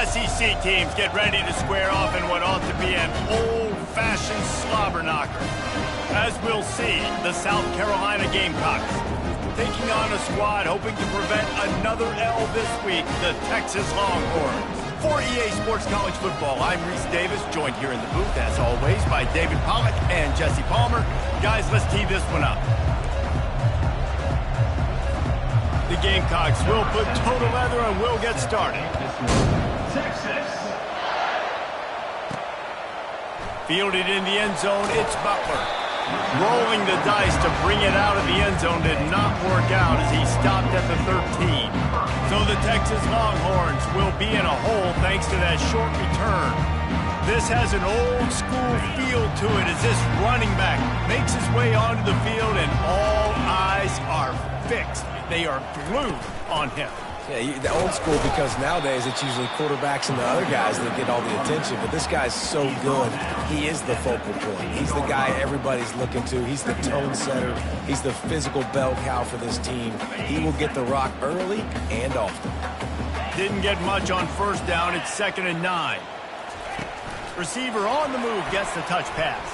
SEC teams get ready to square off in what ought to be an old-fashioned slobber knocker. As we'll see, the South Carolina Gamecocks taking on a squad hoping to prevent another L this week, the Texas Longhorns. For EA Sports College Football, I'm Reese Davis, joined here in the booth, as always, by David Pollack and Jesse Palmer. Guys, let's tee this one up. The Gamecocks will put total leather and we'll get started. Texas. Fielded in the end zone, it's Butler. Rolling the dice to bring it out of the end zone did not work out as he stopped at the 13. So the Texas Longhorns will be in a hole thanks to that short return. This has an old-school feel to it as this running back makes his way onto the field and all eyes are fixed. They are glued on him. Yeah, the old school, because nowadays it's usually quarterbacks and the other guys that get all the attention, but this guy's so good. He is the focal point. He's the guy everybody's looking to. He's the tone setter. He's the physical bell cow for this team. He will get the rock early and often. Didn't get much on first down. It's 2nd and 9. Receiver on the move gets the touch pass.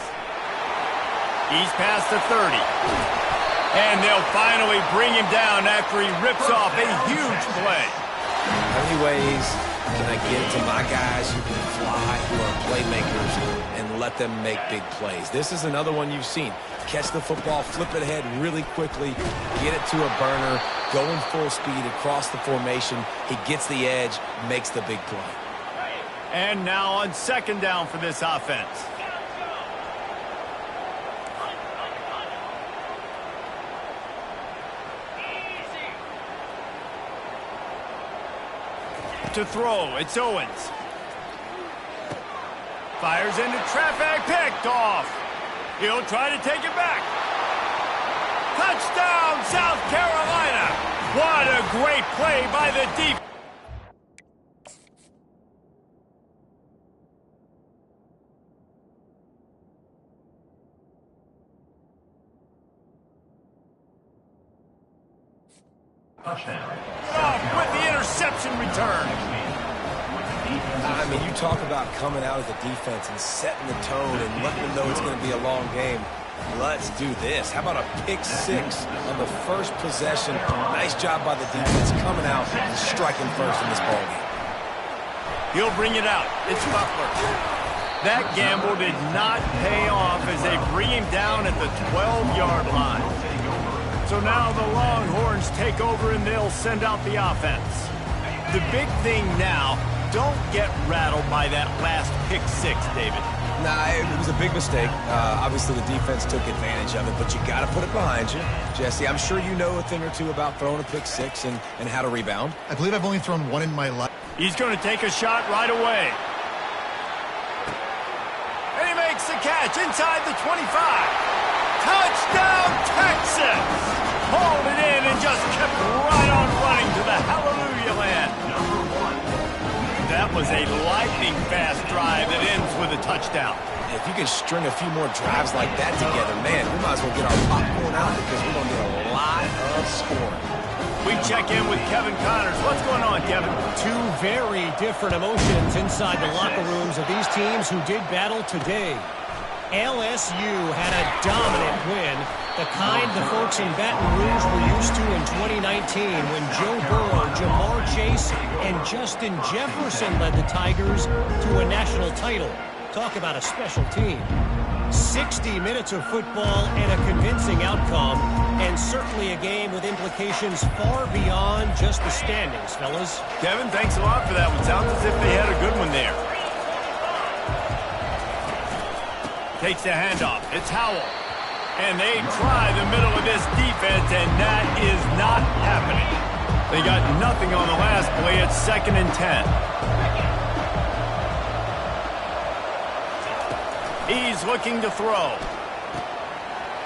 He's past the 30. And they'll finally bring him down after he rips off a huge play. How many ways can I get it to my guys who can fly, who are playmakers, and let them make big plays? This is another one you've seen. Catch the football, flip it ahead really quickly, get it to a burner, going full speed across the formation. He gets the edge, makes the big play. And now on 2nd down for this offense. To throw, it's Owens. Fires into traffic, picked off. He'll try to take it back. Touchdown, South Carolina. What a great play by the defense. Touchdown. With the interception return. I mean, you talk about coming out as a defense and setting the tone and letting them know it's going to be a long game. Let's do this. How about a pick six on the first possession? Nice job by the defense coming out and striking first in this ballgame. He'll bring it out. It's Butler. That gamble did not pay off as they bring him down at the 12-yard line. So now the Longhorns take over and they'll send out the offense. The big thing now, don't get rattled by that last pick six, David. Nah, it was a big mistake. Obviously, the defense took advantage of it, but you got to put it behind you. Jesse, I'm sure you know a thing or two about throwing a pick six and how to rebound. I believe I've only thrown one in my life. He's going to take a shot right away. And he makes the catch inside the 25. Touchdown, Texas! Hauled it in and just kept right on running to the hallelujah land. That was a lightning-fast drive that ends with a touchdown. If you can string a few more drives like that together, man, we might as well get our popcorn out because we're going to get a lot of scoring. We check in with Kevin Connors. What's going on, Kevin? Two very different emotions inside the locker rooms of these teams who did battle today. LSU had a dominant win, the kind the folks in Baton Rouge were used to in 2019 when Joe Burrow, Jamar Chase, and Justin Jefferson led the Tigers to a national title. Talk about a special team. 60 minutes of football and a convincing outcome, and certainly a game with implications far beyond just the standings, fellas. Kevin, thanks a lot for that one. Sounds as if they had a good one there. Takes the handoff. It's Howell. And they try the middle of this defense, and that is not happening. They got nothing on the last play. It's 2nd and 10. He's looking to throw.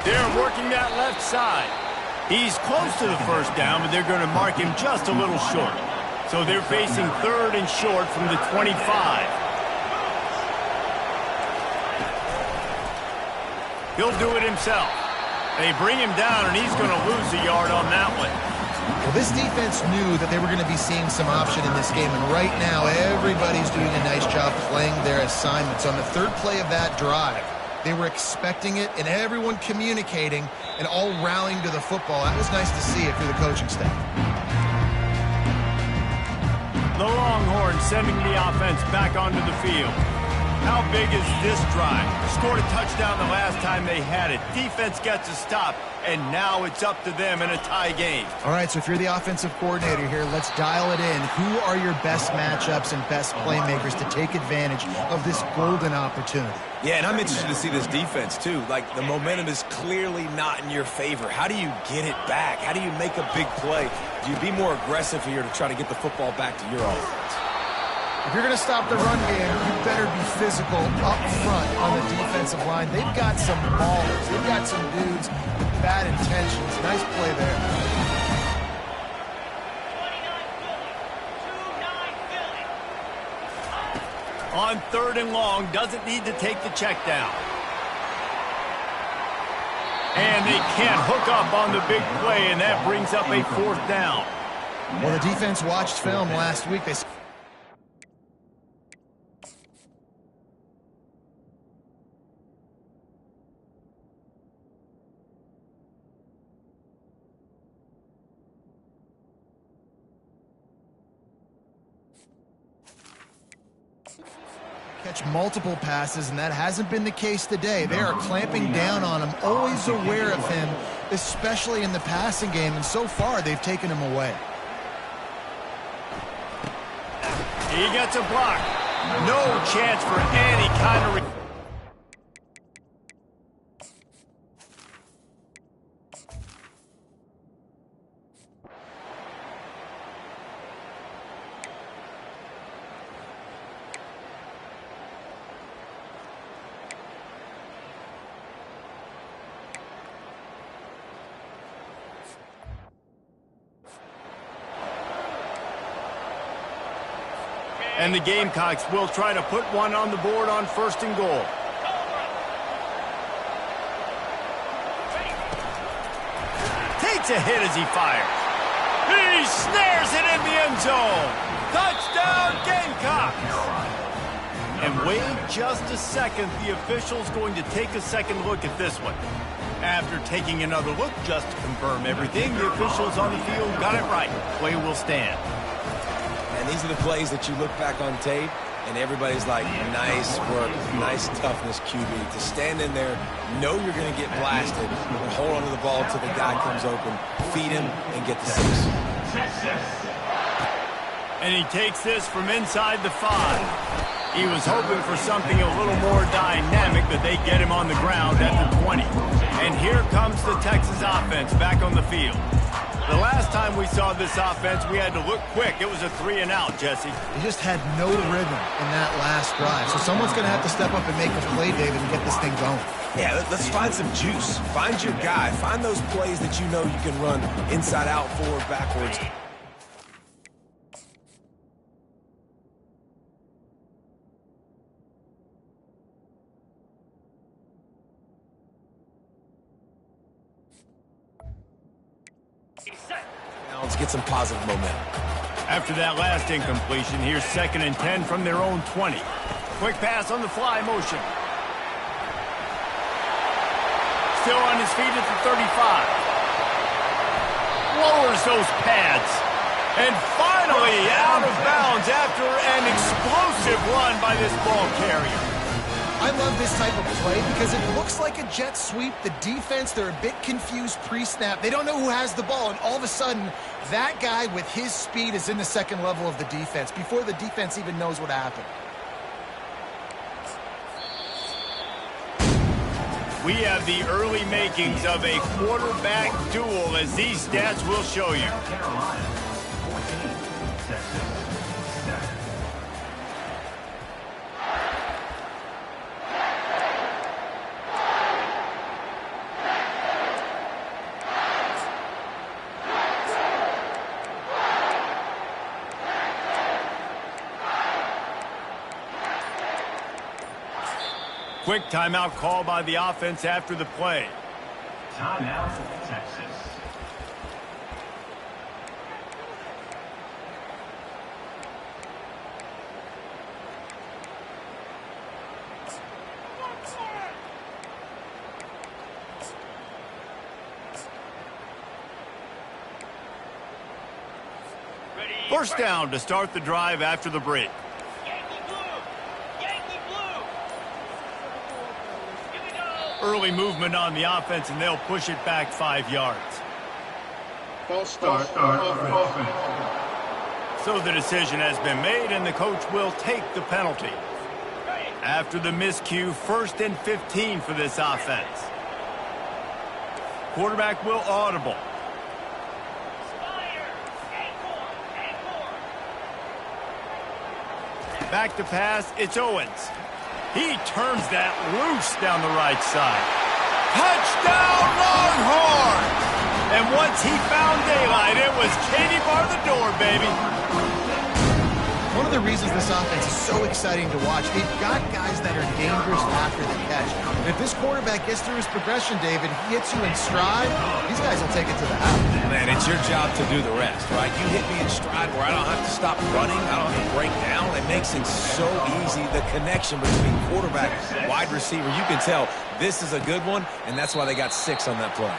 They're working that left side. He's close to the first down, but they're going to mark him just a little short. So they're facing 3rd and short from the 25. He'll do it himself. They bring him down, and he's going to lose a yard on that one. Well, this defense knew that they were going to be seeing some option in this game, and right now everybody's doing a nice job playing their assignments. On the third play of that drive, they were expecting it, and everyone communicating and all rallying to the football. That was nice to see if you're the coaching staff. The Longhorns sending the offense back onto the field. How big is this drive? Scored a touchdown the last time they had it. Defense gets a stop, and now it's up to them in a tie game. All right, so if you're the offensive coordinator here, let's dial it in. Who are your best matchups and best playmakers to take advantage of this golden opportunity? Yeah, and I'm interested to see this defense, too. Like, the momentum is clearly not in your favor. How do you get it back? How do you make a big play? Do you be more aggressive here to try to get the football back to your offense? If you're going to stop the run game, you better be physical up front on the defensive line. They've got some ballers. They've got some dudes with bad intentions. Nice play there. On 3rd and long, doesn't need to take the check down. And they can't hook up on the big play, and that brings up a 4th down. Well, the defense watched film last week. They catch multiple passes, and that hasn't been the case today. They are clamping down on him, always aware of him, especially in the passing game, and so far they've taken him away. He gets a block. No chance for any kind of... And the Gamecocks will try to put one on the board on 1st and goal. Takes a hit as he fires. He snares it in the end zone. Touchdown, Gamecocks. And wait just a second. The official's going to take a second look at this one. After taking another look just to confirm everything, the officials on the field got it right. Play will stand. And these are the plays that you look back on tape, and everybody's like, nice work, nice toughness, QB. To stand in there, know you're going to get blasted, and hold on to the ball until the guy comes open, feed him, and get the 6. And he takes this from inside the 5. He was hoping for something a little more dynamic, but they get him on the ground at the 20. And here comes the Texas offense back on the field. The last time we saw this offense, we had to look quick. It was a 3-and-out, Jesse. They just had no rhythm in that last drive. So someone's going to have to step up and make a play, David, and get this thing going. Yeah, let's find some juice. Find your guy. Find those plays that you know you can run inside out, forward, backwards. Now let's get some positive momentum. After that last incompletion, here's 2nd and 10 from their own 20. Quick pass on the fly motion. Still on his feet at the 35. Lowers those pads. And finally out of bounds after an explosive run by this ball carrier. I love this type of play because it looks like a jet sweep. The defense, they're a bit confused pre-snap. They don't know who has the ball, and all of a sudden, that guy with his speed is in the 2nd level of the defense before the defense even knows what happened. We have the early makings of a quarterback duel, as these stats will show you. Quick timeout call by the offense after the play. Timeout, Texas. First down to start the drive after the break. Early movement on the offense, and they'll push it back 5 yards. False start. Offense. So the decision has been made, and the coach will take the penalty. After the miscue, 1st and 15 for this offense. Quarterback will audible. Back to pass, it's Owens. He turns that loose down the right side. Touchdown, Longhorns! And once he found daylight, it was Katie bar the door, baby. One of the reasons this offense is so exciting to watch, they've got guys that are dangerous after the catch. And if this quarterback gets through his progression, David, he hits you in stride, these guys will take it to the house. Man, it's your job to do the rest, right? You hit me in stride where I don't have to stop running, I don't have to break down. It makes it so easy. The connection between quarterback, wide receiver, you can tell this is a good one, and that's why they got 6 on that play.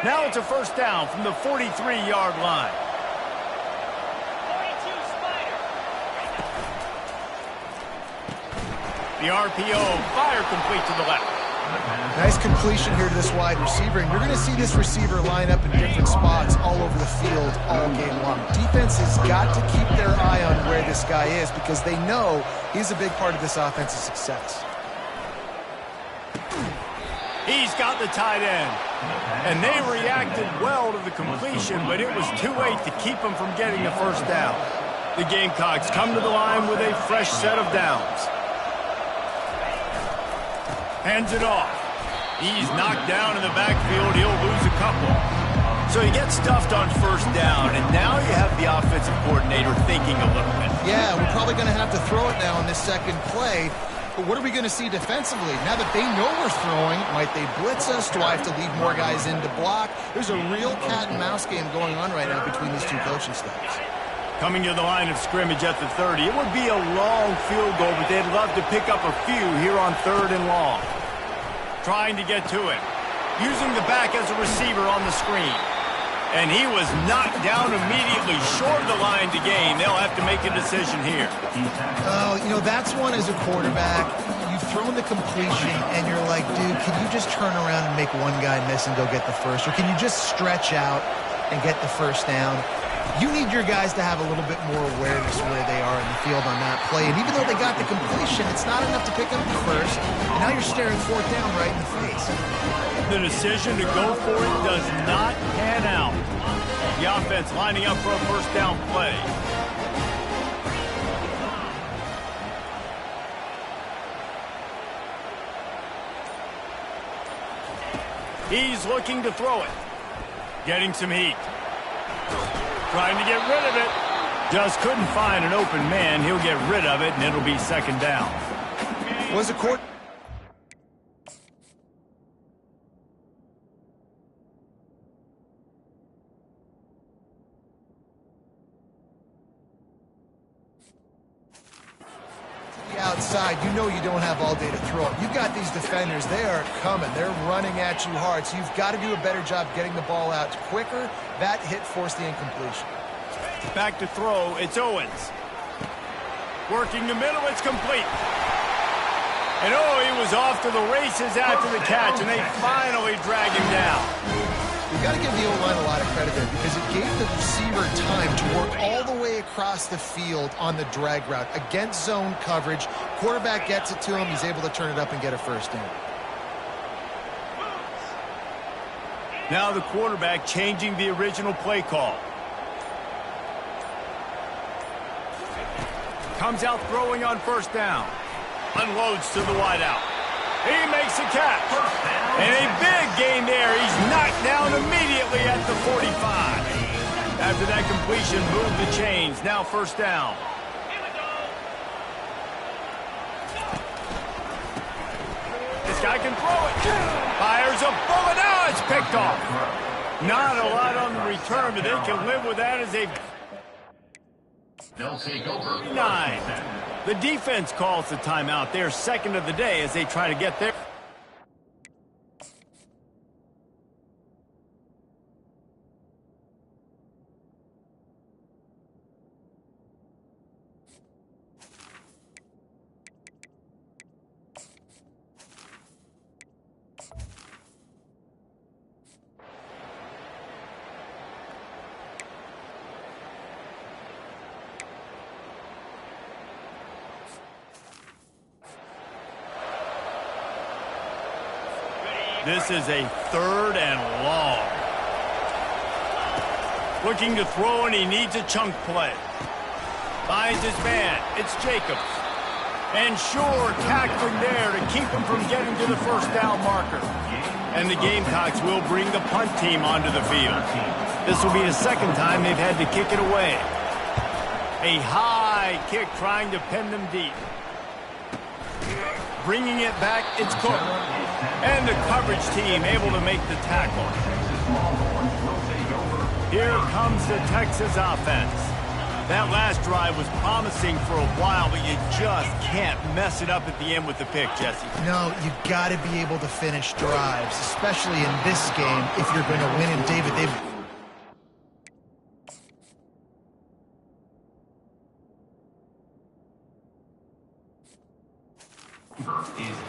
Now it's a first down from the 43-yard line. The RPO, fire complete to the left. Nice completion here to this wide receiver, and you're going to see this receiver line up in different spots all over the field all game long. Defense has got to keep their eye on where this guy is because they know he's a big part of this offense's success. He's got the tight end. And they reacted well to the completion, but it was too late to keep him from getting the first down. The Gamecocks come to the line with a fresh set of downs. Hands it off. He's knocked down in the backfield. He'll lose a couple. So he gets stuffed on first down, and now you have the offensive coordinator thinking a little bit. Yeah, we're probably going to have to throw it now on this second play. But what are we going to see defensively? Now that they know we're throwing, might they blitz us? Do I have to leave more guys in to block? There's a real cat and mouse game going on right now between these two coaching staffs. Coming to the line of scrimmage at the 30. It would be a long field goal, but they'd love to pick up a few here on 3rd and long. Trying to get to him. Using the back as a receiver on the screen. And he was knocked down immediately short of the line to gain. They'll have to make a decision here. Oh, you know, that's one as a quarterback. You've thrown the completion, and you're like, dude, can you just turn around and make one guy miss and go get the first? Or can you just stretch out and get the first down? You need your guys to have a little bit more awareness where they are in the field on that play. And even though they got the completion, it's not enough to pick up the first. And now you're staring 4th down right in the face. The decision to go for it does not pan out. The offense lining up for a first down play. He's looking to throw it. Getting some heat. Trying to get rid of it. Just couldn't find an open man. He'll get rid of it, and it'll be 2nd down. Was a court. Outside, you know you don't have all day to throw it. You've got these defenders, they are coming. They're running at you hard, so you've got to do a better job getting the ball out quicker. That hit forced the incompletion. Back to throw, it's Owens. Working the middle, it's complete. And oh, he was off to the races after the catch, and they finally drag him down. We've got to give the O-line a lot of credit there because it gave the receiver time to work all the way across the field on the drag route against zone coverage. Quarterback gets it to him. He's able to turn it up and get a first down. Now the quarterback changing the original play call. Comes out throwing on first down. Unloads to the wideout. He makes a catch. And a big gain there. He's knocked down immediately at the 45. After that completion, move the chains. Now first down. This guy can throw it. Fires a bullet. Now it's picked off. Not a lot on the return, but they can live with that as They'll take over. 9. The defense calls the timeout. Their second of the day as they try to get there. This is a 3rd and long. Looking to throw, and he needs a chunk play. Finds his man. It's Jacobs. And Shore tackling there to keep him from getting to the first down marker. And the Gamecocks will bring the punt team onto the field. This will be the second time they've had to kick it away. A high kick trying to pin them deep. Bringing it back, it's Cook. And the coverage team able to make the tackle. Here comes the Texas offense. That last drive was promising for a while, but you just can't mess it up at the end with the pick, Jesse. No, you got to be able to finish drives, especially in this game if you're going to win. And David, they've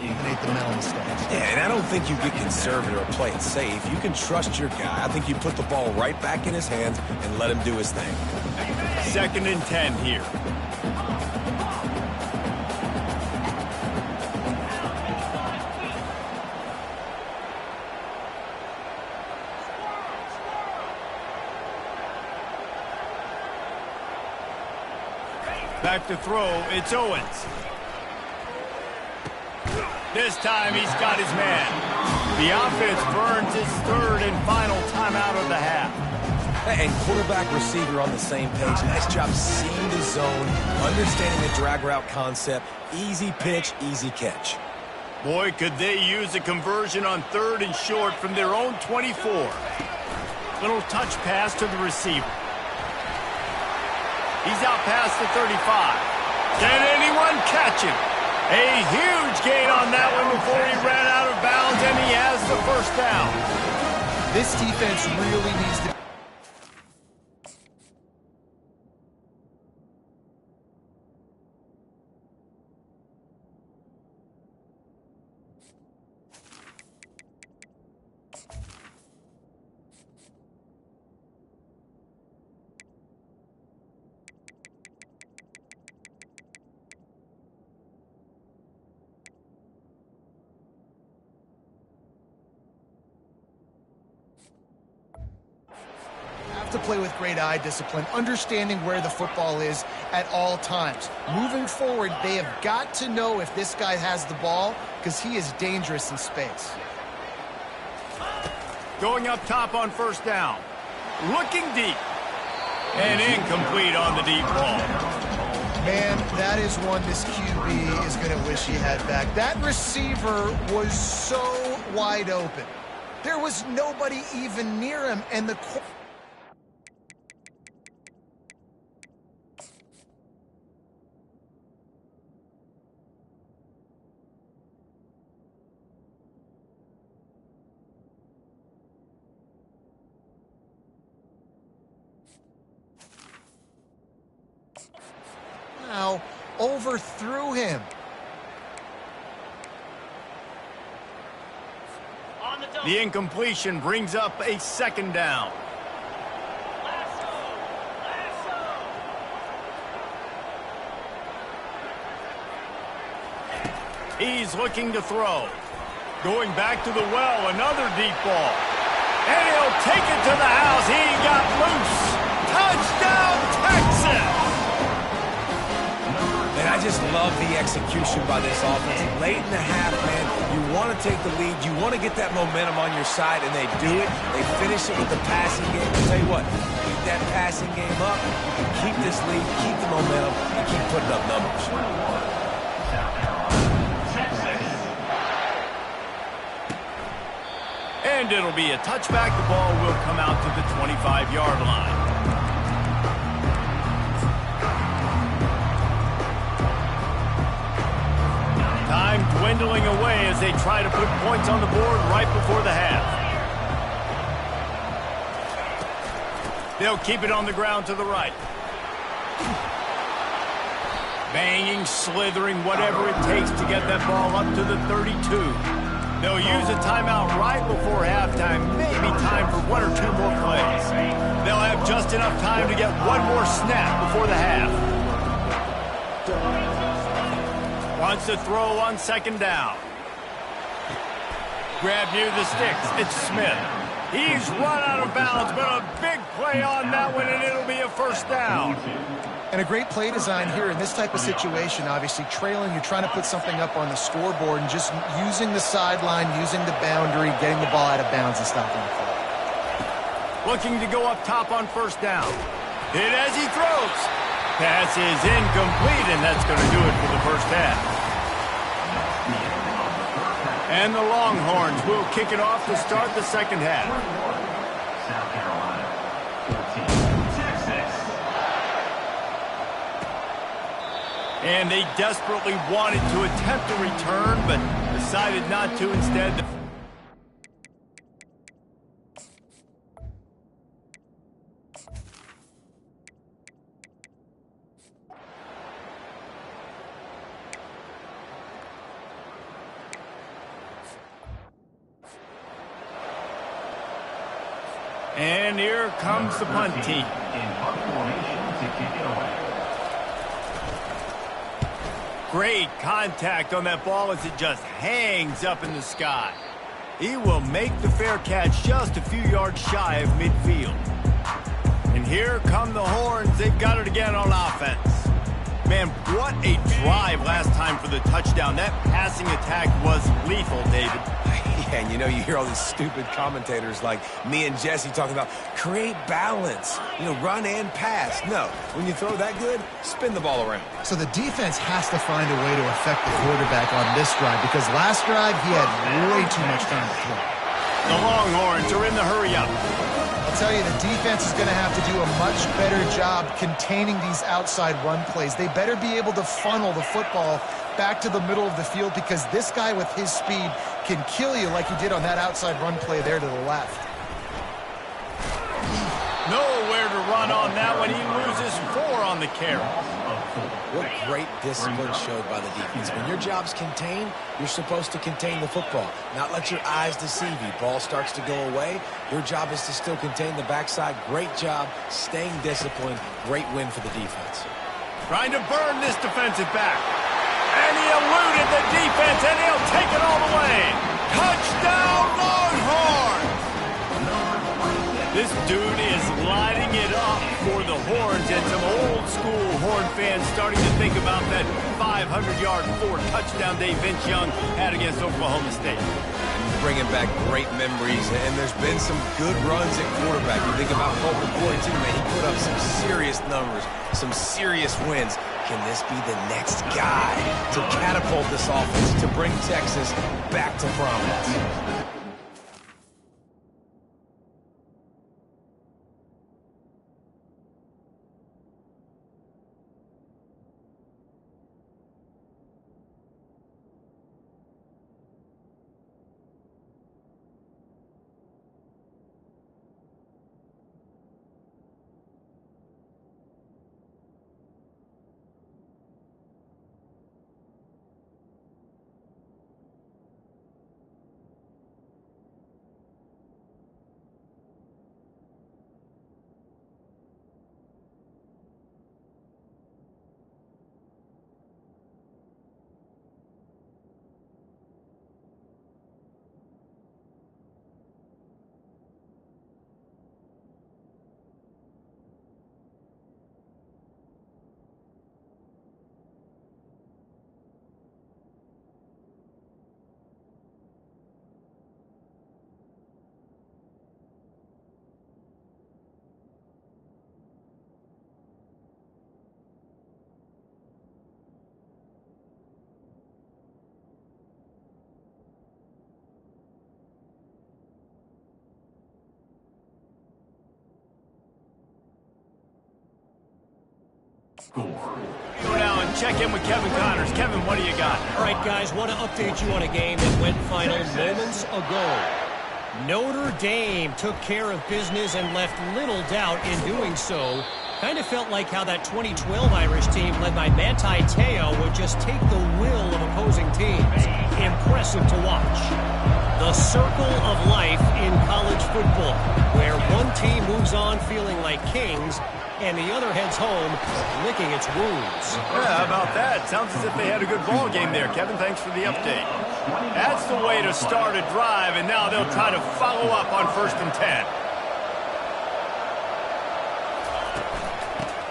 eliminate the mental mistakes. Yeah, and I don't think you get conservative or play it safe. You can trust your guy. I think you put the ball right back in his hands and let him do his thing. 2nd and 10 here. Back to throw, it's Owens. This time he's got his man. The offense burns its 3rd and final timeout of the half. And quarterback, receiver on the same page. Nice job seeing the zone, understanding the drag route concept. Easy pitch, easy catch. Boy, could they use a conversion on 3rd and short from their own 24. Little touch pass to the receiver. He's out past the 35. Can anyone catch him? A huge gain on that one before he ran out of bounds, and he has the first down. This defense really needs to... to play with great eye discipline, understanding where the football is at all times. Moving forward, they have got to know if this guy has the ball because he is dangerous in space. Going up top on 1st down. Looking deep. And incomplete on the deep ball. Man, that is one this QB is going to wish he had back. That receiver was so wide open. There was nobody even near him, and the... now overthrew him. The incompletion brings up a 2nd down. He's looking to throw. Going back to the well, another deep ball. And he'll take it to the house. He got loose. Touchdown, Texas! And I just love the execution by this offense. Late in the half, man, you want to take the lead. You want to get that momentum on your side, and they do it. They finish it with the passing game. I'll tell you what, keep that passing game up, keep this lead, keep the momentum, and keep putting up numbers. And it'll be a touchback. The ball will come out to the 25-yard line. Time dwindling away as they try to put points on the board right before the half. They'll keep it on the ground to the right. Banging, slithering, whatever it takes to get that ball up to the 32. They'll use a timeout right before halftime, maybe time for one or two more plays. They'll have just enough time to get one more snap before the half. Wants to throw on second down. Grab near the sticks. It's Smith. He's run out of bounds, but a big play on that one, and it'll be a first down. And a great play design here in this type of situation. Obviously, trailing, you're trying to put something up on the scoreboard and just using the sideline, using the boundary, getting the ball out of bounds and stopping the play. Looking to go up top on first down. Hit as he throws. Pass is incomplete, and that's going to do it for the first half. And the Longhorns will kick it off to start the second half. South Carolina, 14, Texas. And they desperately wanted to attempt a return, but decided not to instead. And here comes the punt team. In punt formation to kick it away. Great contact on that ball as it just hangs up in the sky. He will make the fair catch just a few yards shy of midfield. And here come the Horns. They've got it again on offense. Man, what a drive last time for the touchdown. That passing attack was lethal, David. Yeah, and you know, you hear all these stupid commentators like me and Jesse talking about create balance, you know, run and pass. No, when you throw that good, spin the ball around. So the defense has to find a way to affect the quarterback on this drive because last drive he had way too much time to throw. The Longhorns are in the hurry-up. I'll tell you, the defense is going to have to do a much better job containing these outside run plays. They better be able to funnel the football back to the middle of the field because this guy with his speed can kill you like he did on that outside run play there to the left. Nowhere to run on that one. He loses 4 on the carry. What great discipline showed by the defense. When your job's contained, you're supposed to contain the football, not let your eyes deceive you. Ball starts to go away. Your job is to still contain the backside. Great job staying disciplined. Great win for the defense. Trying to burn this defensive back. And he eluded the defense, and he'll take it all the way. Touchdown, Longhorns! This dude is lighting it up for the Horns, and some old-school Horn fans starting to think about that 500-yard 4-touchdown day Vince Young had against Oklahoma State. Bringing back great memories, and there's been some good runs at quarterback. You think about Colt McCoy, too, man. He put up some serious numbers, some serious wins. Can this be the next guy to catapult this offense, to bring Texas back to prominence? Score. Go now and check in with Kevin Connors. Kevin, what do you got? All right, guys, want to update you on a game that went final moments ago. Notre Dame took care of business and left little doubt in doing so. Kind of felt like how that 2012 Irish team led by Manti Te'o would just take the will of opposing teams. Impressive to watch. The circle of life in college football, where one team moves on feeling like kings and the other heads home licking its wounds. Yeah, how about that? Sounds as if they had a good ball game there. Kevin, thanks for the update. That's the way to start a drive, and now they'll try to follow up on 1st and 10.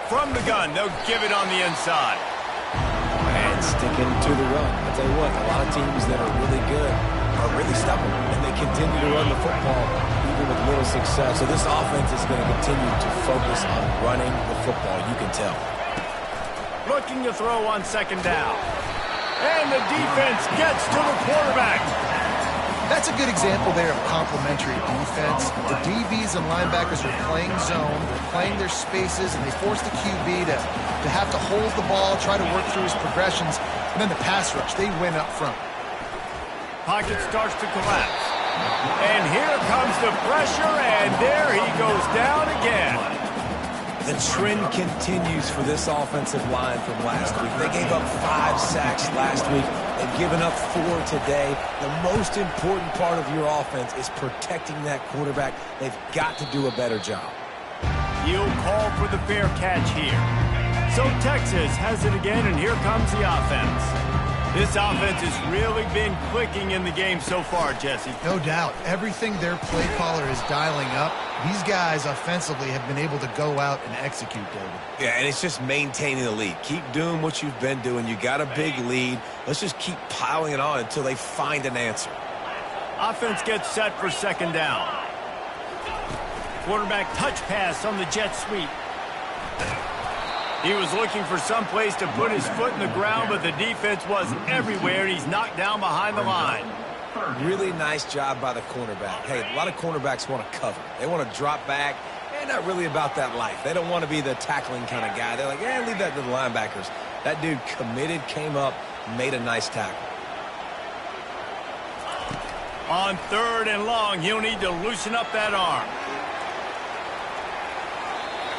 From the gun, they'll give it on the inside. And sticking to the run. I'll tell you what, a lot of teams that are really good are really stubborn, and they continue to run the football even with little success. So this offense is going to continue to focus on running the football, you can tell. Looking to throw on 2nd down. And the defense gets to the quarterback. That's a good example there of complementary defense. The DBs and linebackers are playing zone, they're playing their spaces, and they force the QB to have to hold the ball, try to work through his progressions, and then the pass rush, they win up front. Pocket starts to collapse. And here comes the pressure, and there he goes down again. The trend continues for this offensive line from last week. They gave up 5 sacks last week. They've given up 4 today. The most important part of your offense is protecting that quarterback. They've got to do a better job. He'll call for the fair catch here. So Texas has it again, and here comes the offense. This offense has really been clicking in the game so far, Jesse. No doubt. Everything their play caller is dialing up, these guys offensively have been able to go out and execute, David. Yeah, and it's just maintaining the lead. Keep doing what you've been doing. You got a big lead. Let's just keep piling it on until they find an answer. Offense gets set for 2nd down. Quarterback touch pass on the jet sweep. He was looking for some place to put his foot in the ground, but the defense was everywhere, and he's knocked down behind the line. Really nice job by the cornerback. Hey, a lot of cornerbacks want to cover. They want to drop back. They're not really about that life. They don't want to be the tackling kind of guy. They're like, yeah, leave that to the linebackers. That dude committed, came up, made a nice tackle. On 3rd and long, he'll need to loosen up that arm.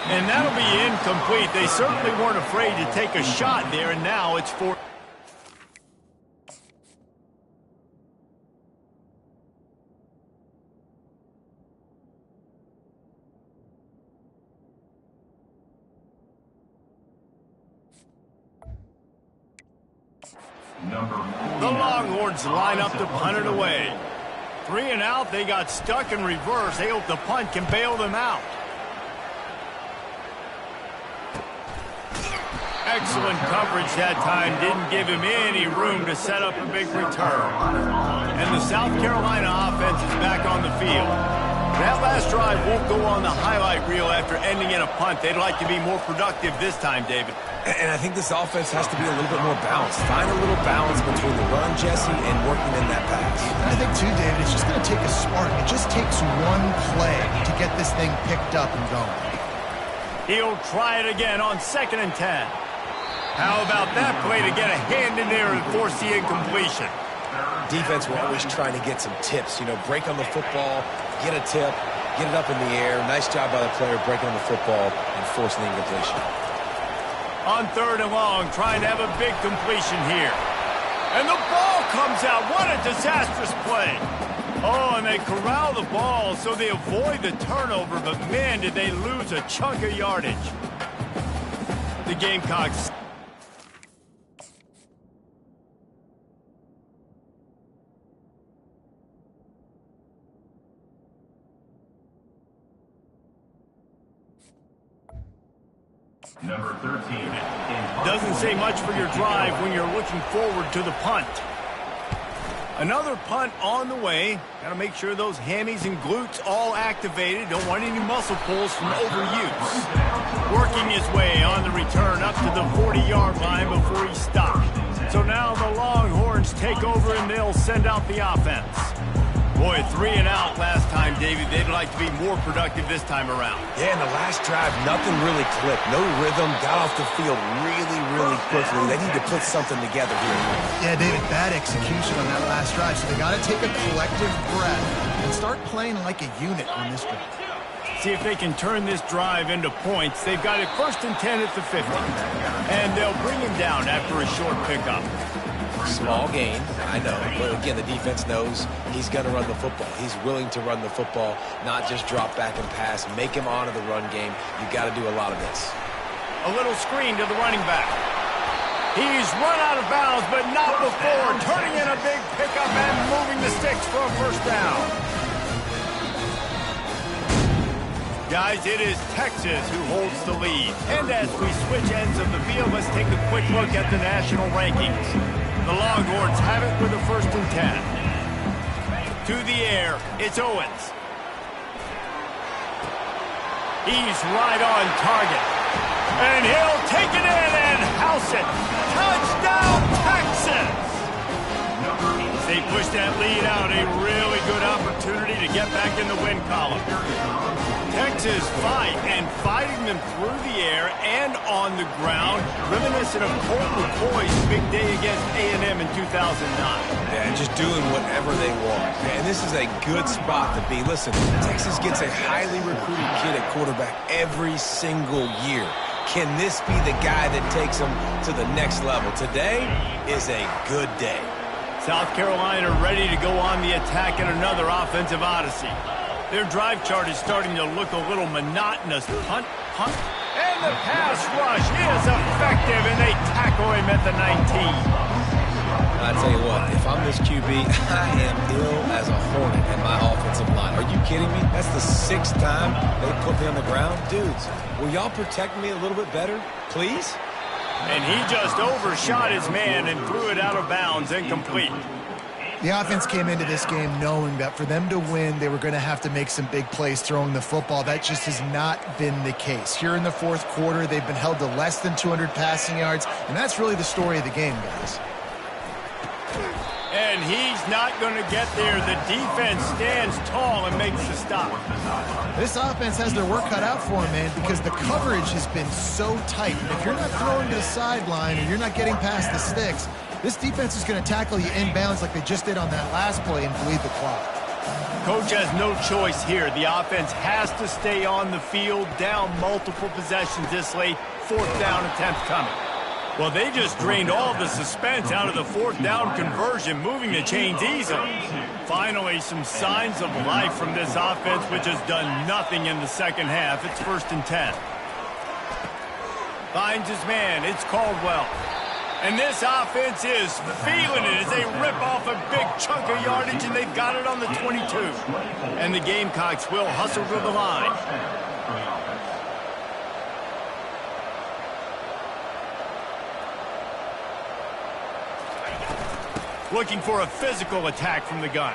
And that'll be incomplete. They certainly weren't afraid to take a shot there, and now it's 4. The Longhorns line up to punt it away. 3 and out, they got stuck in reverse. They hope the punt can bail them out. Excellent coverage that time. Didn't give him any room to set up a big return. And the South Carolina offense is back on the field. That last drive won't go on the highlight reel after ending in a punt. They'd like to be more productive this time, David. And I think this offense has to be a little bit more balanced. Find a little balance between the run, Jesse, and working in that pass. I think, too, David, it's just going to take a spark. It just takes one play to get this thing picked up and going. He'll try it again on 2nd and 10. How about that play to get a hand in there and force the incompletion? Defense were always trying to get some tips. You know, break on the football, get a tip, get it up in the air. Nice job by the player breaking on the football and forcing the incompletion. On 3rd and long, trying to have a big completion here. And the ball comes out. What a disastrous play. Oh, and they corral the ball so they avoid the turnover, but man, did they lose a chunk of yardage. The Gamecocks. Number 13. Doesn't say much for your drive when you're looking forward to the punt. Another punt on the way. Got to make sure those hammies and glutes all activated. Don't want any muscle pulls from overuse. Working his way on the return up to the 40-yard line before he stopped. So now the Longhorns take over and they'll send out the offense. Boy, 3 and out last time, David. They'd like to be more productive this time around. Yeah, in the last drive, nothing really clicked. No rhythm, got off the field really quickly. They need to put something together here. Yeah, David, bad execution on that last drive, so they got to take a collective breath and start playing like a unit on this drive. See if they can turn this drive into points. They've got it 1st and 10 at the 50. And they'll bring him down after a short pickup. Small gain, I know. But again, the defense knows he's going to run the football. He's willing to run the football, not just drop back and pass. Make him honor the run game. You got to do a lot of this. A little screen to the running back. He's run out of bounds, but not before turning in a big pickup and moving the sticks for a 1st down. Guys, it is Texas who holds the lead. And as we switch ends of the field, let's take a quick look at the national rankings. The Longhorns have it with a 1st and 10. To the air, it's Owens. He's right on target. And he'll take it in and house it. Touchdown, Texas! They push that lead out. A really good opportunity to get back in the win column. Texas fighting them through the air and on the ground, reminiscent of Colt McCoy's big day against A&M in 2009. Yeah, just doing whatever they want. And this is a good spot to be. Listen, Texas gets a highly recruited kid at quarterback every single year. Can this be the guy that takes them to the next level? Today is a good day. South Carolina ready to go on the attack in another offensive odyssey. Their drive chart is starting to look a little monotonous. Hunt, and the pass rush is effective, and they tackle him at the 19. I tell you what, if I'm this QB, I am ill as a hornet in my offensive line. Are you kidding me? That's the 6th time they put me on the ground. Dudes, will y'all protect me a little bit better, please? And he just overshot his man and threw it out of bounds, incomplete. The offense came into this game knowing that for them to win, they were going to have to make some big plays throwing the football. That just has not been the case. Here in the 4th quarter, they've been held to less than 200 passing yards, and that's really the story of the game, guys. And he's not going to get there. The defense stands tall and makes the stop. This offense has their work cut out for them, man, because the coverage has been so tight. And if you're not throwing to the sideline or you're not getting past the sticks, this defense is going to tackle you inbounds like they just did on that last play and bleed the clock. Coach has no choice here. The offense has to stay on the field, down multiple possessions this late. 4th down attempt coming. Well, they just drained all the suspense out of the 4th down conversion, moving the chains easily. Finally, some signs of life from this offense, which has done nothing in the 2nd half. It's 1st and 10. Finds his man. It's Caldwell. And this offense is feeling it as they rip off a big chunk of yardage, and they've got it on the 22. And the Gamecocks will hustle to the line. Looking for a physical attack from the gun.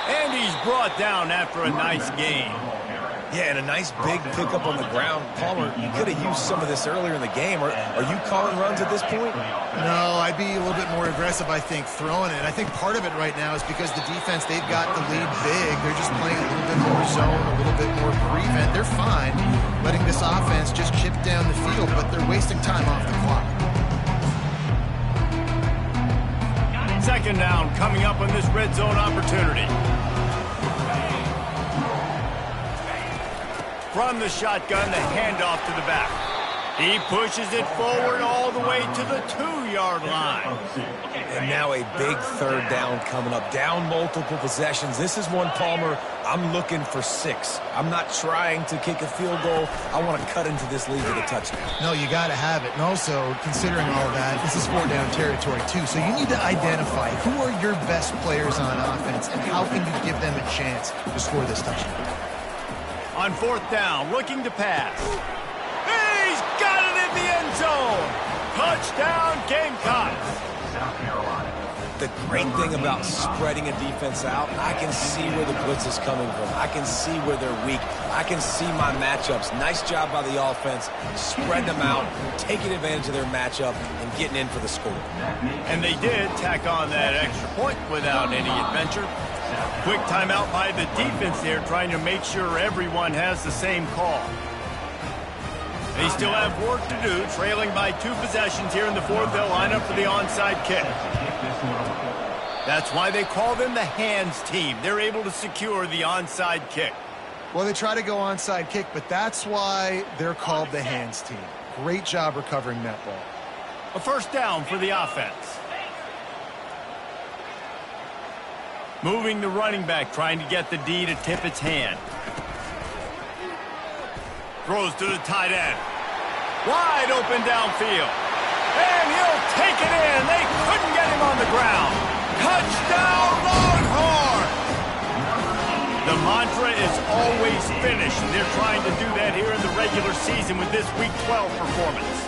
And he's brought down after a nice gain. Yeah, and a nice big pickup on the ground. Palmer, you could have used some of this earlier in the game. Are you calling runs at this point? No, I'd be a little bit more aggressive, I think, throwing it. I think part of it right now is because the defense, they've got the lead big. They're just playing a little bit more zone, a little bit more prevent. They're fine letting this offense just chip down the field, but they're wasting time off the clock. 2nd down coming up on this red zone opportunity. From the shotgun, the handoff to the back. He pushes it forward all the way to the 2-yard line. And now a big 3rd down coming up. Down multiple possessions. This is one, Palmer, I'm looking for 6. I'm not trying to kick a field goal. I want to cut into this lead with a touchdown. No, you got to have it. And also, considering all that, this is 4-down territory, too. So you need to identify who are your best players on offense and how can you give them a chance to score this touchdown. On 4th down, looking to pass. He's got it in the end zone. Touchdown, Gamecocks. South Carolina. The great thing about spreading a defense out, I can see where the blitz is coming from. I can see where they're weak. I can see my matchups. Nice job by the offense, spreading them out, taking advantage of their matchup, and getting in for the score. And they did tack on that extra point without any adventure. Quick timeout by the defense there, trying to make sure everyone has the same call. They still have work to do, trailing by 2 possessions here in the fourth. They'll line up for the onside kick. That's why they call them the hands team. They're able to secure the onside kick. Well, they try to go onside kick, but that's why they're called the hands team. Great job recovering that ball. A first down for the offense. Moving the running back, trying to get the D to tip its hand. Throws to the tight end. Wide open downfield. And he'll take it in. They couldn't get him on the ground. Touchdown, Longhorn! The mantra is always finish. They're trying to do that here in the regular season with this Week 12 performance.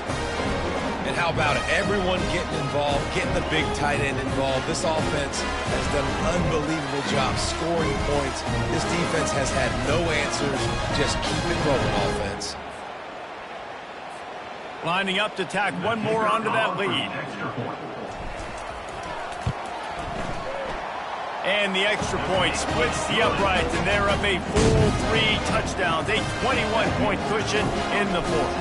And how about it? Everyone getting involved, getting the big tight end involved. This offense has done an unbelievable job scoring points. This defense has had no answers. Just keep it rolling, offense. Lining up to tack one more onto that lead. And the extra point splits the uprights, and they're up a full 3 touchdowns, a 21-point cushion in the fourth.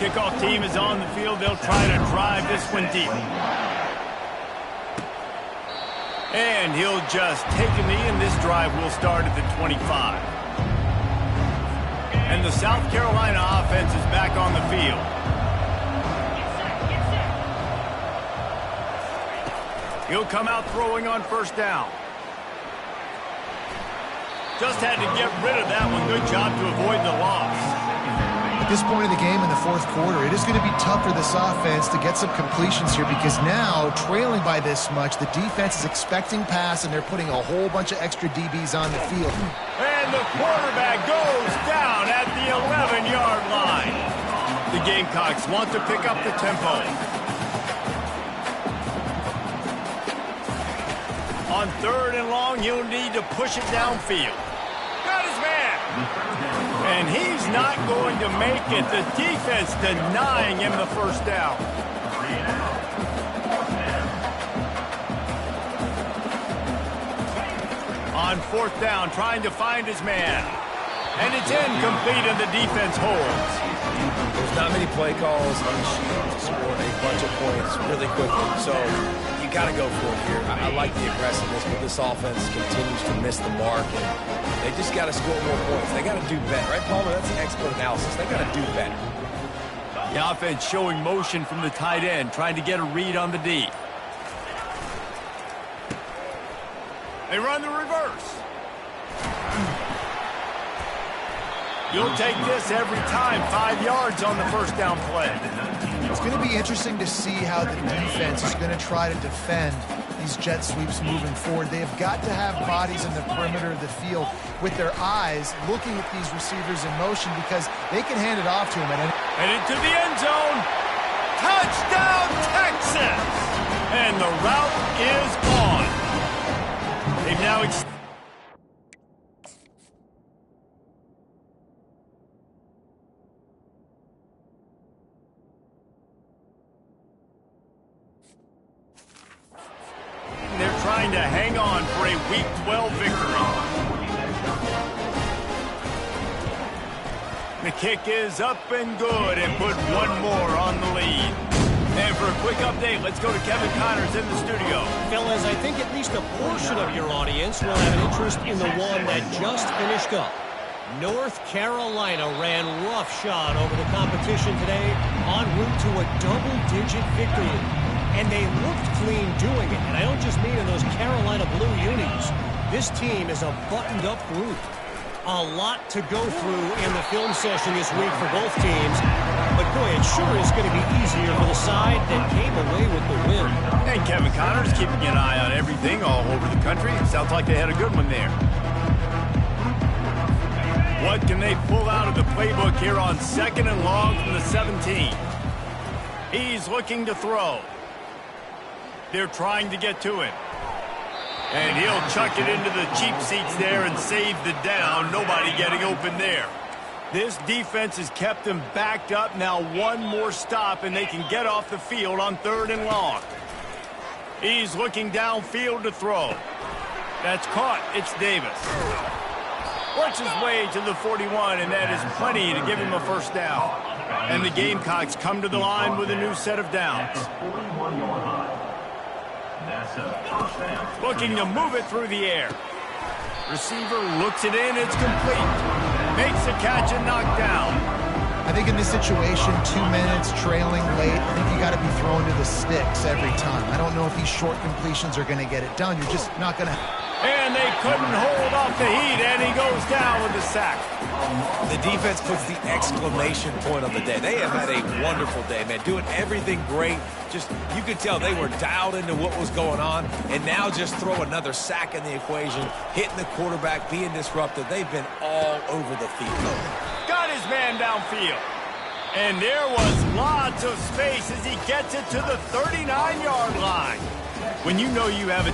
Kickoff team is on the field. They'll try to drive this one deep. And he'll just take a knee, and this drive will start at the 25. And the South Carolina offense is back on the field. He'll come out throwing on first down. Just had to get rid of that one. Good job to avoid the loss. At this point in the game in the fourth quarter, it is going to be tough for this offense to get some completions here because now, trailing by this much, the defense is expecting pass, and they're putting a whole bunch of extra DBs on the field. And the quarterback goes down at the 11-yard line. The Gamecocks want to pick up the tempo. On 3rd and long, he'll need to push it downfield. Got his man. And he's not going to make it. The defense denying him the first down. On 4th down, trying to find his man. And it's incomplete, and the defense holds. There's not many play calls on the sheet to score a bunch of points really quickly. So you got to go for it here. I like the aggressiveness, but this offense continues to miss the mark, and they just got to score more points. They got to do better, right, Palmer? That's an expert analysis. They got to do better. The offense showing motion from the tight end, trying to get a read on the D. They run the reverse. You'll take this every time. 5 yards on the first down play. It's going to be interesting to see how the defense is going to try to defend these jet sweeps moving forward. They have got to have bodies in the perimeter of the field with their eyes looking at these receivers in motion because they can hand it off to them. And into the end zone. Touchdown, Texas! And the route is on. They've now they're trying to hang on for a Week 12 victory. The kick is up and good and put one more on the lead. And for a quick update, let's go to Kevin Connors in the studio. Fellas, I think at least a portion of your audience will have an interest in the one that just finished up. North Carolina ran roughshod over the competition today en route to a double-digit victory. And they looked clean doing it. And I don't just mean in those Carolina blue unis. This team is a buttoned-up group. A lot to go through in the film session this week for both teams. But, boy, it sure is going to be easier for the side that came away with the win. And Kevin Connors keeping an eye on everything all over the country. Sounds like they had a good one there. What can they pull out of the playbook here on 2nd and long from the 17? He's looking to throw. They're trying to get to him. And he'll chuck it into the cheap seats there and save the down. Nobody getting open there. This defense has them them backed up. Now one more stop, and they can get off the field on 3rd and long. He's looking downfield to throw. That's caught. It's Davis. Works his way to the 41, and that is plenty to give him a first down. And the Gamecocks come to the line with a new set of downs. Looking to move it through the air. Receiver looks it in. It's complete. Makes the catch and knocked down. I think in this situation, 2 minutes, trailing late, I think you got to be throwing to the sticks every time. I don't know if these short completions are going to get it done. You're just not going to... And they couldn't hold off the heat, and he goes down with the sack. The defense puts the exclamation point on the day. They have had a wonderful day, man, doing everything great. Just, you could tell they were dialed into what was going on, and now just throw another sack in the equation, hitting the quarterback, being disruptive. They've been all over the field. Got his man downfield. And there was lots of space as he gets it to the 39-yard line. When you know you have a